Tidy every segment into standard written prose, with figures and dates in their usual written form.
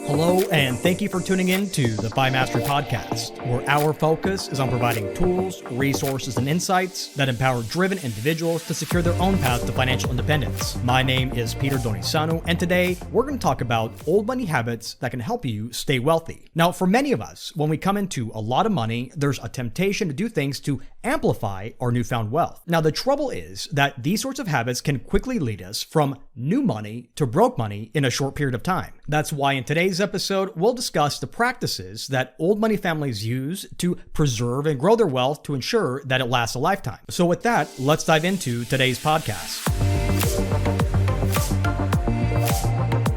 Hello, and thank you for tuning in to the Fi Mastery Podcast, where our focus is on providing tools, resources, and insights that empower driven individuals to secure their own path to financial independence. My name is Peter Donisanu, and today we're going to talk about old money habits that can help you stay wealthy. Now, for many of us, when we come into a lot of money, there's a temptation to do things to amplify our newfound wealth. Now, the trouble is that these sorts of habits can quickly lead us from new money to broke money in a short period of time. That's why in today's episode, we'll discuss the practices that old money families use to preserve and grow their wealth to ensure that it lasts a lifetime. So with that, let's dive into today's podcast.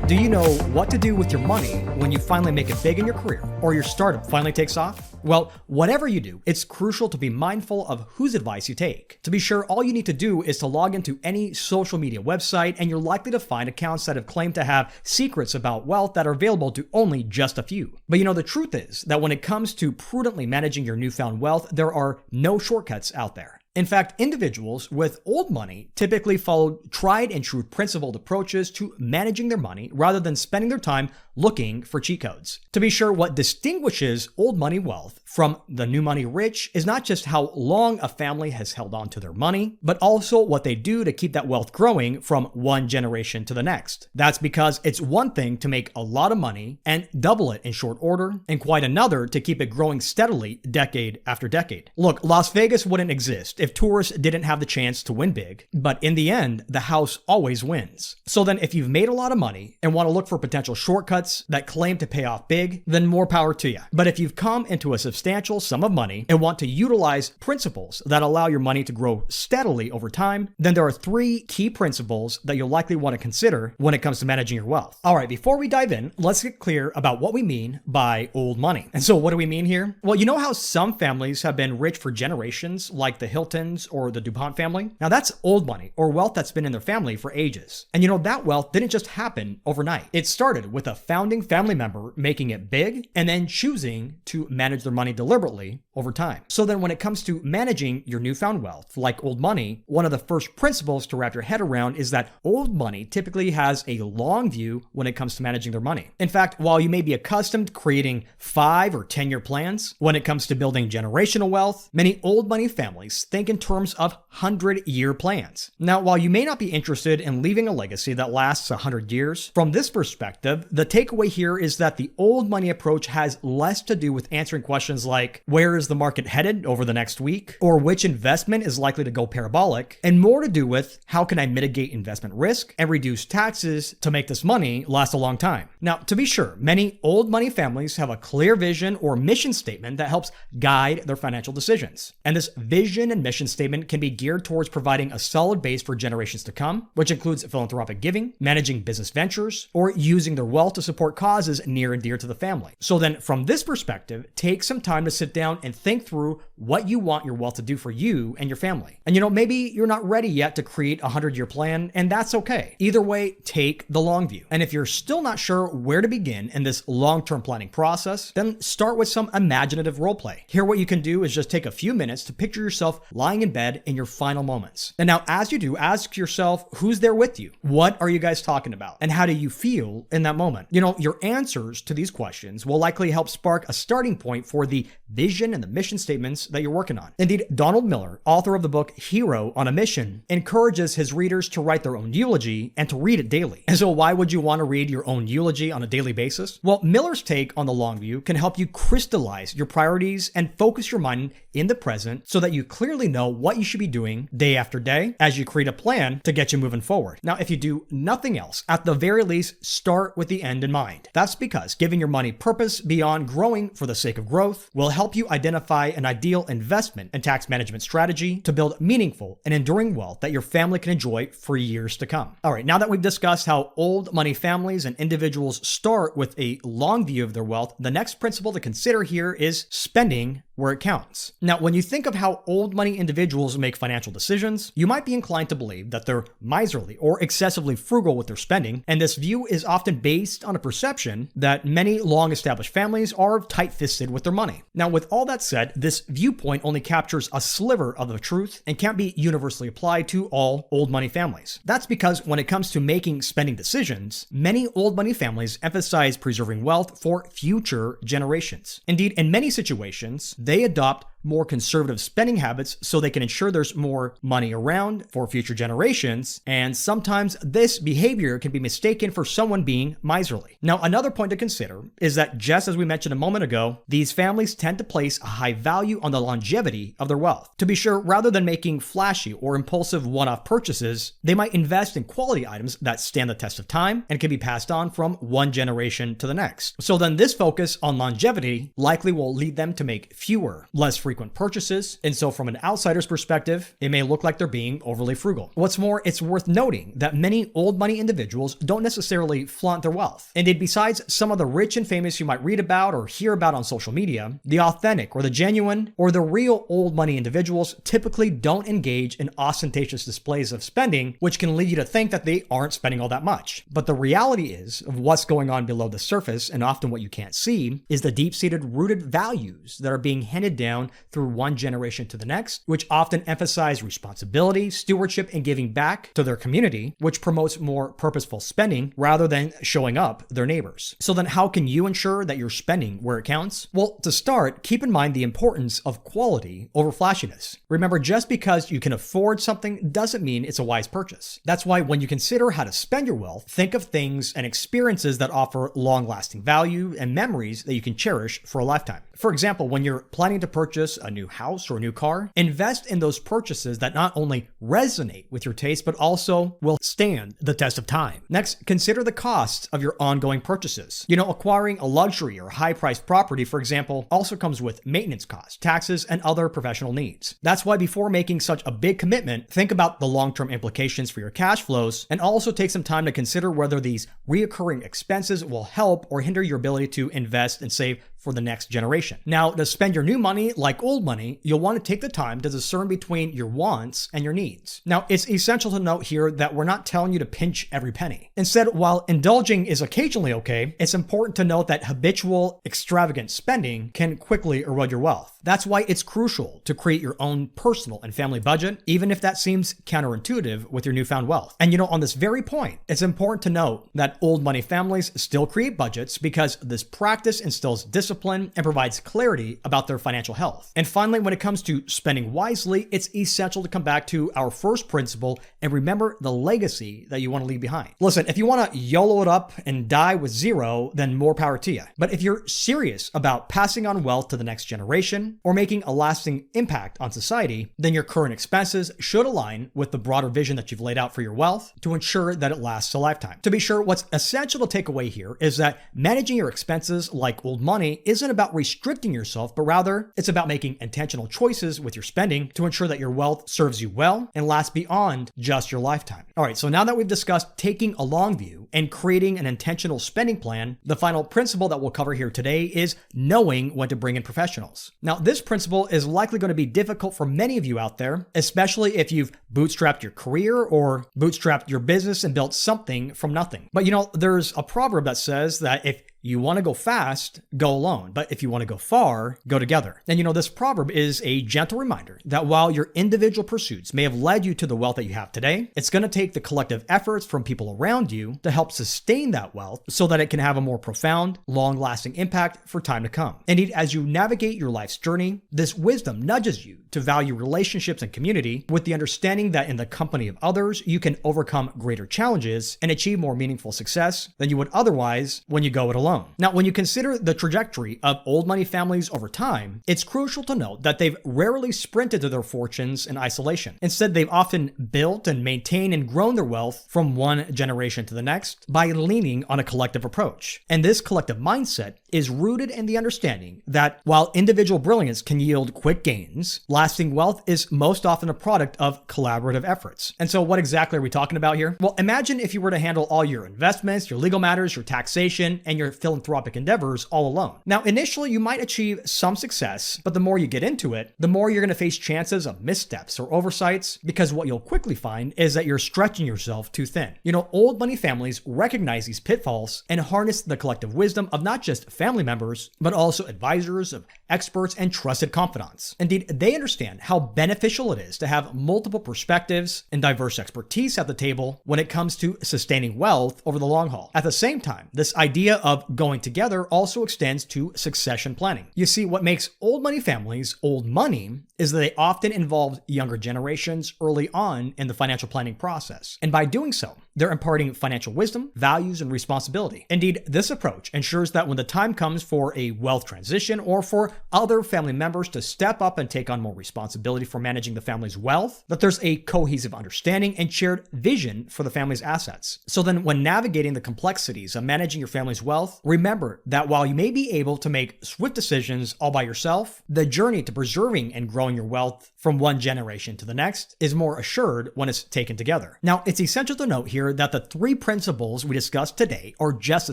Do you know what to do with your money when you finally make it big in your career or your startup finally takes off? Well, whatever you do, it's crucial to be mindful of whose advice you take. To be sure, all you need to do is to log into any social media website and you're likely to find accounts that have claimed to have secrets about wealth that are available to only just a few. But the truth is that when it comes to prudently managing your newfound wealth, there are no shortcuts out there. In fact, individuals with old money typically follow tried and true principled approaches to managing their money rather than spending their time looking for cheat codes. To be sure, what distinguishes old money wealth from the new money rich is not just how long a family has held on to their money, but also what they do to keep that wealth growing from one generation to the next. That's because it's one thing to make a lot of money and double it in short order, and quite another to keep it growing steadily decade after decade. Look, Las Vegas wouldn't exist if tourists didn't have the chance to win big, but in the end, the house always wins. So then if you've made a lot of money and want to look for potential shortcuts that claim to pay off big, then more power to you. But if you've come into a substantial sum of money and want to utilize principles that allow your money to grow steadily over time, then there are three key principles that you'll likely want to consider when it comes to managing your wealth. All right, before we dive in, let's get clear about what we mean by old money. And so what do we mean here? Well, you know how some families have been rich for generations, like the Hiltons or the DuPont family? Now that's old money, or wealth that's been in their family for ages. And that wealth didn't just happen overnight. It started with a founding family member making it big and then choosing to manage their money deliberately over time. So then when it comes to managing your newfound wealth, like old money, one of the first principles to wrap your head around is that old money typically has a long view when it comes to managing their money. In fact, while you may be accustomed to creating 5 or 10-year plans, when it comes to building generational wealth, many old money families think in terms of 100-year plans. Now, while you may not be interested in leaving a legacy that lasts 100 years, from this perspective, the takeaway here is that the old money approach has less to do with answering questions like, where is the market headed over the next week? Or which investment is likely to go parabolic? And more to do with, how can I mitigate investment risk and reduce taxes to make this money last a long time? Now, to be sure, many old money families have a clear vision or mission statement that helps guide their financial decisions. And this vision and mission statement can be geared towards providing a solid base for generations to come, which includes philanthropic giving, managing business ventures, or using their wealth to support causes near and dear to the family. So then from this perspective, take some time to sit down and think through what you want your wealth to do for you and your family. And maybe you're not ready yet to create a 100-year plan, and that's okay. Either way, take the long view. And if you're still not sure where to begin in this long-term planning process, then start with some imaginative role play. Here, what you can do is just take a few minutes to picture yourself lying in bed in your final moments. And now, as you do, ask yourself, who's there with you? What are you guys talking about? And how do you feel in that moment? Your answers to these questions will likely help spark a starting point for the vision and the mission statements that you're working on. Indeed, Donald Miller, author of the book Hero on a Mission, encourages his readers to write their own eulogy and to read it daily. And so why would you want to read your own eulogy on a daily basis? Well, Miller's take on the long view can help you crystallize your priorities and focus your mind in the present so that you clearly know what you should be doing day after day as you create a plan to get you moving forward. Now, if you do nothing else, at the very least, start with the end in mind. That's because giving your money purpose beyond growing for the sake of growth will help you identify an ideal investment and tax management strategy to build meaningful and enduring wealth that your family can enjoy for years to come. All right, now that we've discussed how old money families and individuals start with a long view of their wealth, the next principle to consider here is spending where it counts. Now, when you think of how old money individuals make financial decisions, you might be inclined to believe that they're miserly or excessively frugal with their spending, and this view is often based on a perception that many long-established families are tight-fisted with their money. Now, with all that said, this viewpoint only captures a sliver of the truth and can't be universally applied to all old money families. That's because when it comes to making spending decisions, many old money families emphasize preserving wealth for future generations. Indeed, in many situations, they adopt more conservative spending habits so they can ensure there's more money around for future generations, and sometimes this behavior can be mistaken for someone being miserly. Now, another point to consider is that, just as we mentioned a moment ago, these families tend to place a high value on the longevity of their wealth. To be sure, rather than making flashy or impulsive one-off purchases, they might invest in quality items that stand the test of time and can be passed on from one generation to the next. So then this focus on longevity likely will lead them to make fewer, less frequent purchases, and so from an outsider's perspective, it may look like they're being overly frugal. What's more, it's worth noting that many old money individuals don't necessarily flaunt their wealth. Indeed, besides some of the rich and famous you might read about or hear about on social media, the authentic or the genuine or the real old money individuals typically don't engage in ostentatious displays of spending, which can lead you to think that they aren't spending all that much. But the reality is of what's going on below the surface, and often what you can't see, is the deep-seated rooted values that are being handed down through one generation to the next, which often emphasize responsibility, stewardship, and giving back to their community, which promotes more purposeful spending rather than showing up their neighbors. So then how can you ensure that you're spending where it counts? Well, to start, keep in mind the importance of quality over flashiness. Remember, just because you can afford something doesn't mean it's a wise purchase. That's why when you consider how to spend your wealth, think of things and experiences that offer long-lasting value and memories that you can cherish for a lifetime. For example, when you're planning to purchase a new house or a new car, invest in those purchases that not only resonate with your taste, but also will stand the test of time. Next, consider the costs of your ongoing purchases. Acquiring a luxury or high-priced property, for example, also comes with maintenance costs, taxes, and other professional needs. That's why before making such a big commitment, think about the long-term implications for your cash flows, and also take some time to consider whether these reoccurring expenses will help or hinder your ability to invest and save for the next generation. Now, to spend your new money like old money, you'll want to take the time to discern between your wants and your needs. Now, it's essential to note here that we're not telling you to pinch every penny. Instead, while indulging is occasionally okay, it's important to note that habitual, extravagant spending can quickly erode your wealth. That's why it's crucial to create your own personal and family budget, even if that seems counterintuitive with your newfound wealth. And on this very point, it's important to note that old money families still create budgets because this practice instills discipline and provides clarity about their financial health. And finally, when it comes to spending wisely, it's essential to come back to our first principle and remember the legacy that you want to leave behind. Listen, if you want to YOLO it up and die with zero, then more power to you. But if you're serious about passing on wealth to the next generation or making a lasting impact on society, then your current expenses should align with the broader vision that you've laid out for your wealth to ensure that it lasts a lifetime. To be sure, what's essential to take away here is that managing your expenses like old money isn't about restricting yourself, but rather it's about making intentional choices with your spending to ensure that your wealth serves you well and lasts beyond just your lifetime. All right, so now that we've discussed taking a long view and creating an intentional spending plan, the final principle that we'll cover here today is knowing when to bring in professionals. Now, this principle is likely going to be difficult for many of you out there, especially if you've bootstrapped your career or bootstrapped your business and built something from nothing. But there's a proverb that says that if you want to go fast, go alone. But if you want to go far, go together. And this proverb is a gentle reminder that while your individual pursuits may have led you to the wealth that you have today, it's going to take the collective efforts from people around you to help sustain that wealth so that it can have a more profound, long-lasting impact for time to come. Indeed, as you navigate your life's journey, this wisdom nudges you to value relationships and community with the understanding that in the company of others, you can overcome greater challenges and achieve more meaningful success than you would otherwise when you go it alone. Now, when you consider the trajectory of old money families over time, it's crucial to note that they've rarely sprinted to their fortunes in isolation. Instead, they've often built and maintained and grown their wealth from one generation to the next by leaning on a collective approach. And this collective mindset is rooted in the understanding that while individual brilliance can yield quick gains, lasting wealth is most often a product of collaborative efforts. And so what exactly are we talking about here? Well, imagine if you were to handle all your investments, your legal matters, your taxation, and your philanthropic endeavors all alone. Now, initially, you might achieve some success, but the more you get into it, the more you're going to face chances of missteps or oversights, because what you'll quickly find is that you're stretching yourself too thin. Old money families recognize these pitfalls and harness the collective wisdom of not just family members, but also advisors, of experts, and trusted confidants. Indeed, they understand how beneficial it is to have multiple perspectives and diverse expertise at the table when it comes to sustaining wealth over the long haul. At the same time, this idea of going together also extends to succession planning. You see, what makes old money families old money is that they often involve younger generations early on in the financial planning process. And by doing so, they're imparting financial wisdom, values, and responsibility. Indeed, this approach ensures that when the time comes for a wealth transition or for other family members to step up and take on more responsibility for managing the family's wealth, that there's a cohesive understanding and shared vision for the family's assets. So then when navigating the complexities of managing your family's wealth, remember that while you may be able to make swift decisions all by yourself, the journey to preserving and growing your wealth from one generation to the next is more assured when it's taken together. Now, it's essential to note here that the 3 principles we discussed today are just a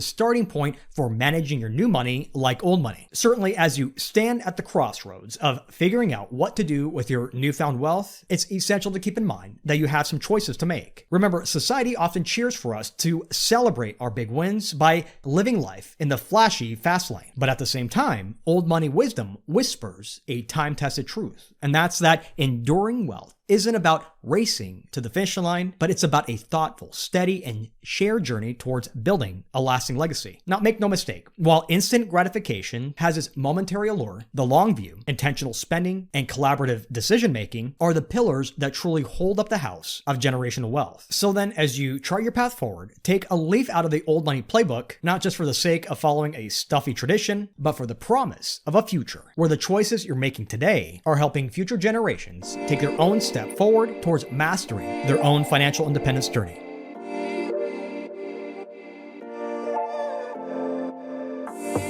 starting point for managing your new money like old money. Certainly, as you stand at the crossroads of figuring out what to do with your newfound wealth, it's essential to keep in mind that you have some choices to make. Remember, society often cheers for us to celebrate our big wins by living life in the flashy fast lane. But at the same time, old money wisdom whispers a time-tested truth, and that's that enduring wealth isn't about racing to the finish line, but it's about a thoughtful, steady, and shared journey towards building a lasting legacy. Now, make no mistake, while instant gratification has its momentary allure, the long view, intentional spending, and collaborative decision-making are the pillars that truly hold up the house of generational wealth. So then, as you chart your path forward, take a leaf out of the old money playbook, not just for the sake of following a stuffy tradition, but for the promise of a future where the choices you're making today are helping future generations take their own steps forward towards mastering their own financial independence journey.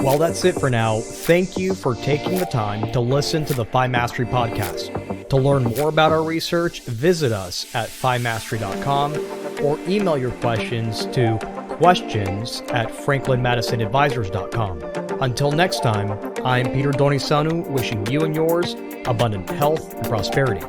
Well, that's it for now. Thank you for taking the time to listen to the FiMastery podcast. To learn more about our research, visit us at FiMastery.com or email your questions to questions@franklinmadisonadvisors.com. Until next time, I'm Peter Donisanu, wishing you and yours abundant health and prosperity.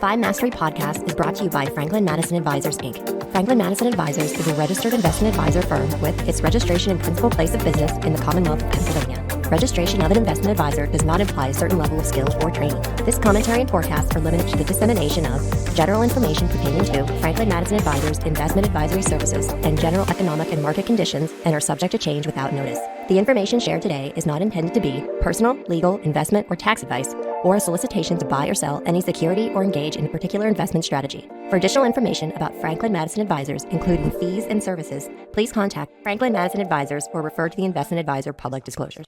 FiMastery Podcast is brought to you by Franklin Madison Advisors, Inc. Franklin Madison Advisors is a registered investment advisor firm with its registration and principal place of business in the Commonwealth of Pennsylvania. Registration of an investment advisor does not imply a certain level of skill or training. This commentary and forecast are limited to the dissemination of general information pertaining to Franklin Madison Advisors investment advisory services and general economic and market conditions and are subject to change without notice. The information shared today is not intended to be personal, legal, investment, or tax advice, or a solicitation to buy or sell any security or engage in a particular investment strategy. For additional information about Franklin Madison Advisors, including fees and services, please contact Franklin Madison Advisors or refer to the Investment Advisor Public Disclosures.